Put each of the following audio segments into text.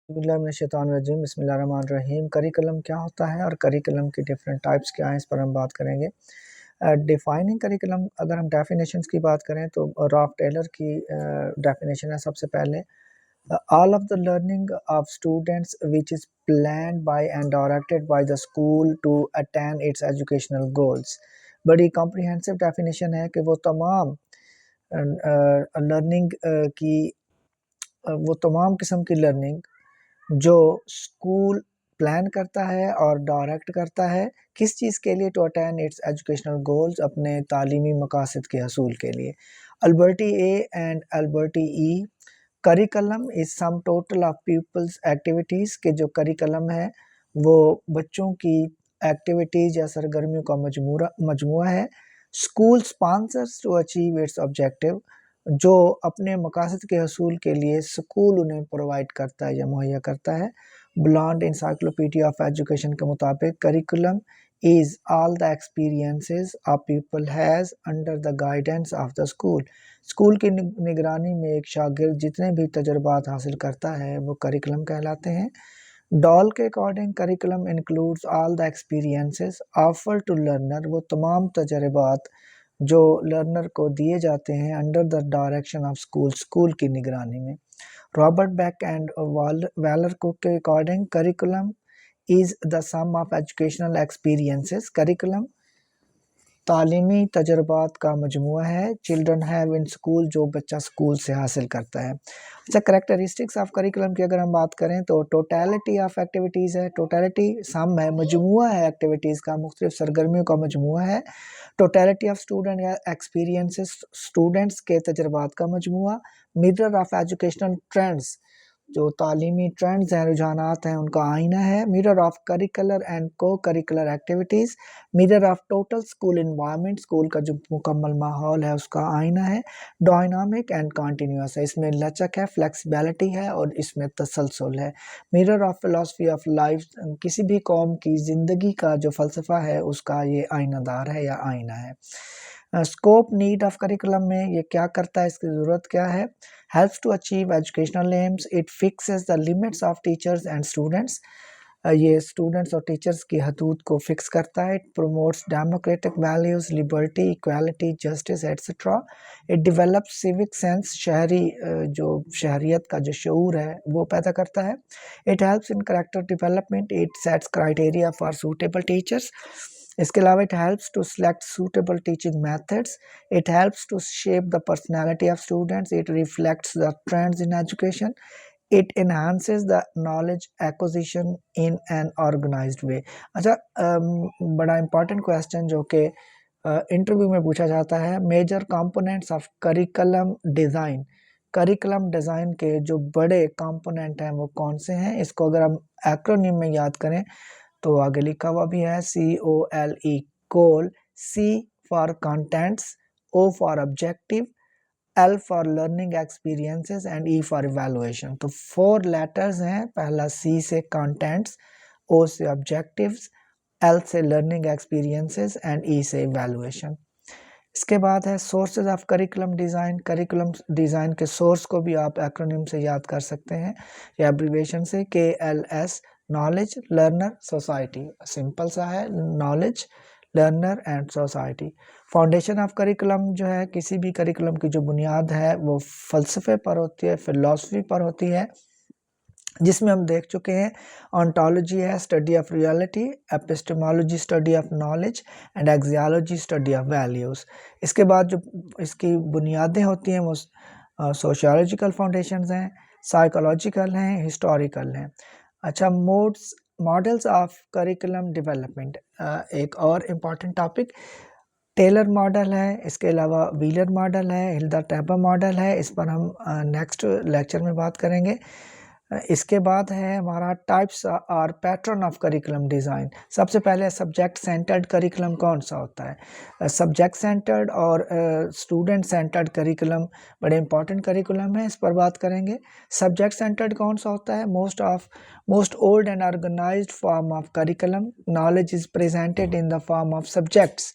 बिस्मिल्लाहिर्रहमानिर्रहीम बिस्मिल्लाहिर्रहमानिर्रहीम। करिकुलम क्या होता है और करिकुलम की डिफरेंट टाइप्स क्या हैं, इस पर हम बात करेंगे। डिफाइनिंग करिकुलम, अगर हम डेफिनेशंस की बात करें तो रॉफ टेलर की डेफिनेशन है सबसे पहले, all of the learning of students which is planned by and directed by the school to attain its educational goals. बड़ी कॉम्प्रिहेंसिव डेफिनेशन है कि लर्निंग की वो तमाम किस्म की लर्निंग जो स्कूल प्लान करता है और डायरेक्ट करता है, किस चीज़ के लिए? To attain its educational goals, अपने तालीमी मकासद के हसूल के लिए। Alberty A and Alberty E, curriculum is sum total of peoples activities, के जो करिकुलम है वो बच्चों की एक्टिविटीज़ या सरगर्मियों का मजमुआ है। School sponsors to achieve its objective, जो अपने मकासद के हसूल के लिए स्कूल उन्हें प्रोवाइड करता है या मुहैया करता है। ब्लॉन्ड इंसाइक्लोपीडिया ऑफ एजुकेशन के मुताबिक curriculum is all the experiences a people has under the guidance of the school. School की निगरानी में एक शागिर्द जितने भी तजुर्बात हासिल करता है वो करिकुलम कहलाते हैं। डॉल के according curriculum includes all the experiences offer to learner, वो तमाम तजुर्बात जो लर्नर को दिए जाते हैं under the direction of school, school की निगरानी में। Robert Beck and Waller Cook के according curriculum is the sum of educational experiences, curriculum तालीमी तजुर्बात का मजमुआ है। चिल्ड्रन हैव इन स्कूल, जो बच्चा स्कूल से हासिल करता है। अच्छा, करेक्टरिस्टिक्स ऑफ करिकुलम की अगर हम बात करें तो टोटलिटी ऑफ एक्टिविटीज़ है। टोटलिटी सम है, मजमुआ है एक्टिविटीज़ का, मुख्तलिफ सरगर्मियों का मजमुआ है। टोटलिटी ऑफ स्टूडेंट या एक्सपीरियंसेस, स्टूडेंट्स के तजुर्बात का मजमुआ। मिरर ऑफ एजुकेशनल ट्रेंड्स, जो तालीमी ट्रेंड्स हैं, रुझानात हैं, उनका आईना है। मिरर ऑफ करिकुलर एंड को curricular activities. Mirror of total school environment, school का जो मुकम्मल माहौल है उसका आईना है। डायनामिक एंड कॉन्टीन्यूअस है, इसमें लचक है, फ्लेक्सिबिलिटी है और इसमें तसलसल है। Mirror of philosophy of life, किसी भी कौम की ज़िंदगी का जो फ़लसफ़ा है उसका ये आईनादार है या आईना है। स्कोप नीड ऑफ करिकुलम में ये क्या करता है, इसकी ज़रूरत क्या है? Helps to achieve educational aims, it fixes the limits of teachers and students, ये स्टूडेंट्स और टीचर्स की हदूद को फिक्स करता है। It promotes democratic values, liberty, equality, justice etcetera. It develops civic sense, शहरी जो शहरियत का जो शऊर है वो पैदा करता है। It helps in character development, it sets criteria for suitable teachers. इसके अलावा it helps to select suitable teaching methods, it helps to shape the personality of students, it reflects the trends in education, it enhances the knowledge acquisition in an organised way. अच्छा, बड़ा important question जो कि interview में पूछा जाता है, major components of curriculum design. Curriculum design के जो बड़े कंपोनेंट हैं वो कौन से हैं? इसको अगर हम एक्रोनिम में याद करें तो आगे लिखा हुआ भी है, COLE, coal, C for contents, O for objective, L for learning experiences and E for evaluation. तो 4 लेटर्स हैं, पहला C से कंटेंट्स, O से ऑब्जेक्टिव्स, L से लर्निंग एक्सपीरियंसेस एंड E से इवैल्यूएशन। इसके बाद है sources of curriculum design. Curriculum design के सोर्स को भी आप एक्रोनिम से याद कर सकते हैं या एब्रीविएशन से, KLS, knowledge, learner, society. Simple सा है, knowledge, learner and society. Foundation of curriculum जो है, किसी भी करिकुलम की जो बुनियाद है वो फ़लसफ़े पर होती है, फ़िलॉसफी पर होती है, जिसमें हम देख चुके हैं ऑन्टोलॉजी है, study of reality, epistemology, study of knowledge and axiology, study of values. इसके बाद जो इसकी बुनियादें होती हैं वो सोशियोलॉजिकल फाउंडेशंस हैं, साइकोलॉजिकल हैं, हिस्टोरिकल हैं। अच्छा, मॉडल्स ऑफ करिकुलम डेवलपमेंट, एक और इम्पॉर्टेंट टॉपिक टेलर मॉडल है, इसके अलावा व्हीलर मॉडल है, हिल्डा टैबर मॉडल है, इस पर हम नेक्स्ट लेक्चर में बात करेंगे। इसके बाद है हमारा टाइप्स और पैटर्न ऑफ करिकुलम डिज़ाइन। सबसे पहले सब्जेक्ट सेंटर्ड करिकुलम कौन सा होता है? सब्जेक्ट सेंटर्ड और स्टूडेंट सेंटर्ड करिकुलम बड़े इंपॉर्टेंट करिकुलम है, इस पर बात करेंगे। सब्जेक्ट सेंटर्ड कौन सा होता है? Most old and organized form of curriculum, knowledge is presented in the form of subjects.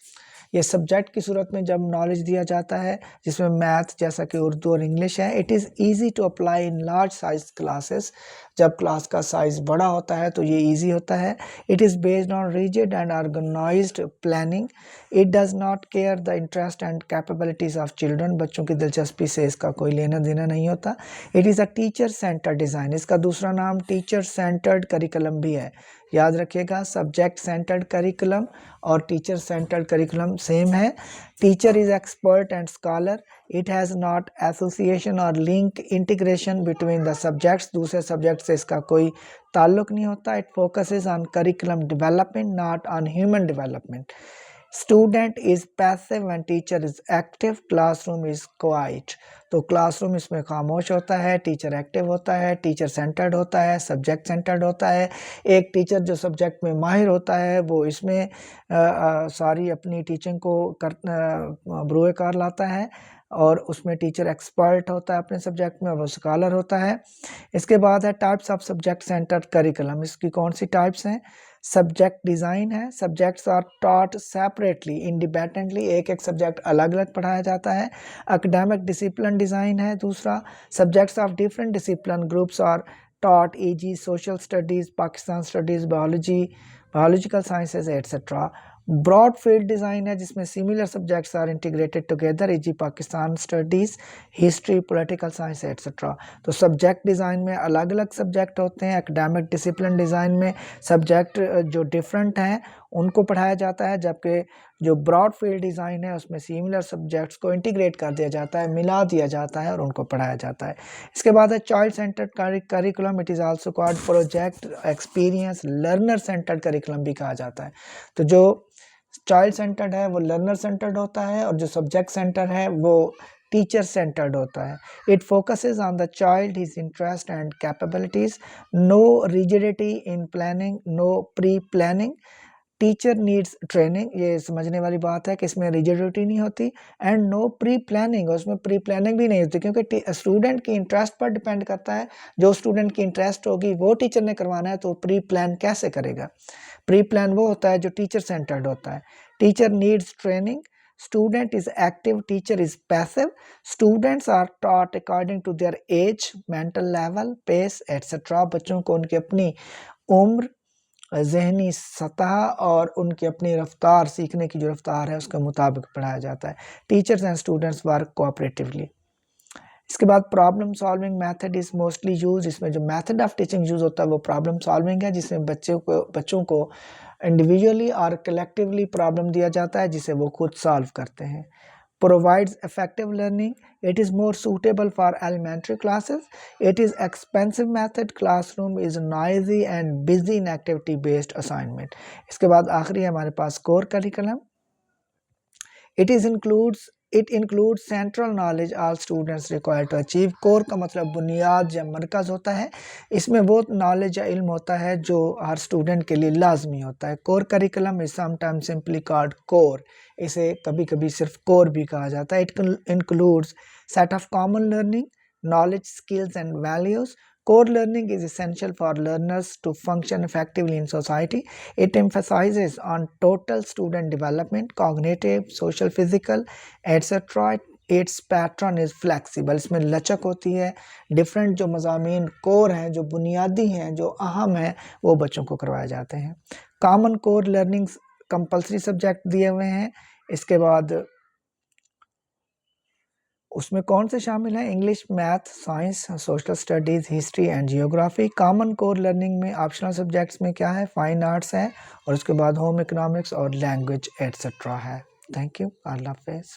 ये सब्जेक्ट की सूरत में जब नॉलेज दिया जाता है, जिसमें मैथ जैसा कि उर्दू और इंग्लिश है, it is easy to apply in large size classes, जब क्लास का साइज बड़ा होता है तो ये इजी होता है। It is based on rigid and organized planning. It does not care the interest and capabilities of children. बच्चों की दिलचस्पी से इसका कोई लेना देना नहीं होता। It is a teacher centred design. इसका दूसरा नाम टीचर सेंटर्ड करिकुलम भी है। याद रखिएगा, सब्जेक्ट सेंटर्ड करिकुलम और टीचर सेंटर्ड करिकुलम सेम है। Teacher is expert and scholar. It has not association और link integration between the subjects. दूसरे सब्जेक्ट से इसका कोई ताल्लुक नहीं होता। It focuses on curriculum development not on human development. Student is passive and teacher is active. Classroom is quiet. तो classroom इसमें खामोश होता है, टीचर एक्टिव होता है, टीचर सेंटर्ड होता है, सब्जेक्ट सेंटर्ड होता है। एक टीचर जो सब्जेक्ट में माहिर होता है वो इसमें सारी अपनी टीचिंग को बरूए कार लाता है, और उसमें टीचर एक्सपर्ट होता है अपने सब्जेक्ट में, वो स्कॉलर होता है। इसके बाद है types of subject centred curriculum. इसकी कौन सी टाइप्स हैं? सब्जेक्ट डिज़ाइन है। Subjects are taught separately independently. एक एक सब्जेक्ट अलग अलग पढ़ाया जाता है। एकेडमिक डिसिप्लिन डिज़ाइन है दूसरा। Subjects of different discipline groups are taught, e.g. Social studies, Pakistan studies, biology, biological sciences etcetera. Broad field design है जिसमें similar subjects are integrated together, e.g. Pakistan studies, history, political science etcetera. तो subject design में अलग अलग subject होते हैं। Academic discipline design में subject जो डिफरेंट हैं उनको पढ़ाया जाता है, जबकि जो ब्रॉड फील्ड डिज़ाइन है उसमें सिमिलर सब्जेक्ट्स को इंटीग्रेट कर दिया जाता है, मिला दिया जाता है और उनको पढ़ाया जाता है। इसके बाद है child centred curriculum. It is also called project experience learner centred curriculum भी कहा जाता है। तो जो चाइल्ड सेंटर्ड है वो लर्नर सेंटर्ड होता है, और जो सब्जेक्ट सेंटर है वो टीचर सेंटर्ड होता है। It focuses on the child, his interest and capabilities. No rigidity in planning, no pre planning. Teacher needs training. ये समझने वाली बात है कि इसमें रिजिडिटी नहीं होती। एंड नो प्री प्लानिंग, उसमें प्री प्लानिंग भी नहीं होती, क्योंकि स्टूडेंट की इंटरेस्ट पर डिपेंड करता है। जो स्टूडेंट की इंटरेस्ट होगी वो टीचर ने करवाना है, तो प्री प्लान कैसे करेगा? प्री प्लान वो होता है जो टीचर सेंटर्ड होता है। Teacher needs training. Student is active, teacher is passive. Students are taught according to their age, mental level, pace, etc. बच्चों को उनकी अपनी उम्र, ज़हनी सतह और उनकी अपनी रफ्तार, सीखने की जो रफ्तार है उसके मुताबिक पढ़ाया जाता है। Teachers and students work cooperatively. इसके बाद problem solving method is mostly use. इसमें जो मेथड ऑफ टीचिंग यूज़ होता है वो प्रॉब्लम सॉल्विंग है, जिसमें बच्चों को इंडिविजुअली और कलेक्टिवली प्रॉब्लम दिया जाता है जिसे वो खुद सॉल्व करते हैं। Provides effective learning. It is more suitable for elementary classes. It is expensive method. Classroom is noisy and busy in activity based assignment. इसके बाद आखिरी है हमारे पास core curriculum. It includes central knowledge all students require to achieve. Core का मतलब बुनियाद या मरकज़ होता है। इसमें वो नॉलेज या इल्म होता है जो हर स्टूडेंट के लिए लाजमी होता है। Core curriculum is sometimes simply called core. इसे कभी कभी सिर्फ कोर भी कहा जाता है। It includes set of common learning, knowledge, skills and values. Core learning is essential for learners to function effectively in society. It emphasizes on total student development, cognitive, social, physical, etc. Its pattern is flexible. इसमें लचक होती है। Different जो मज़ामीन core हैं, जो बुनियादी हैं, जो अहम हैं, वो बच्चों को करवाए जाते हैं। Common core learning compulsory subject दिए हुए हैं। इसके बाद उसमें कौन से शामिल हैं? English, math, science, social studies, history and geography. Common core learning में ऑप्शनल सब्जेक्ट्स में क्या है? फाइन आर्ट्स है, और उसके बाद होम इकोनॉमिक्स और लैंग्वेज एट्सेट्रा है। Thank you. अल्लाह हाफ़िज़।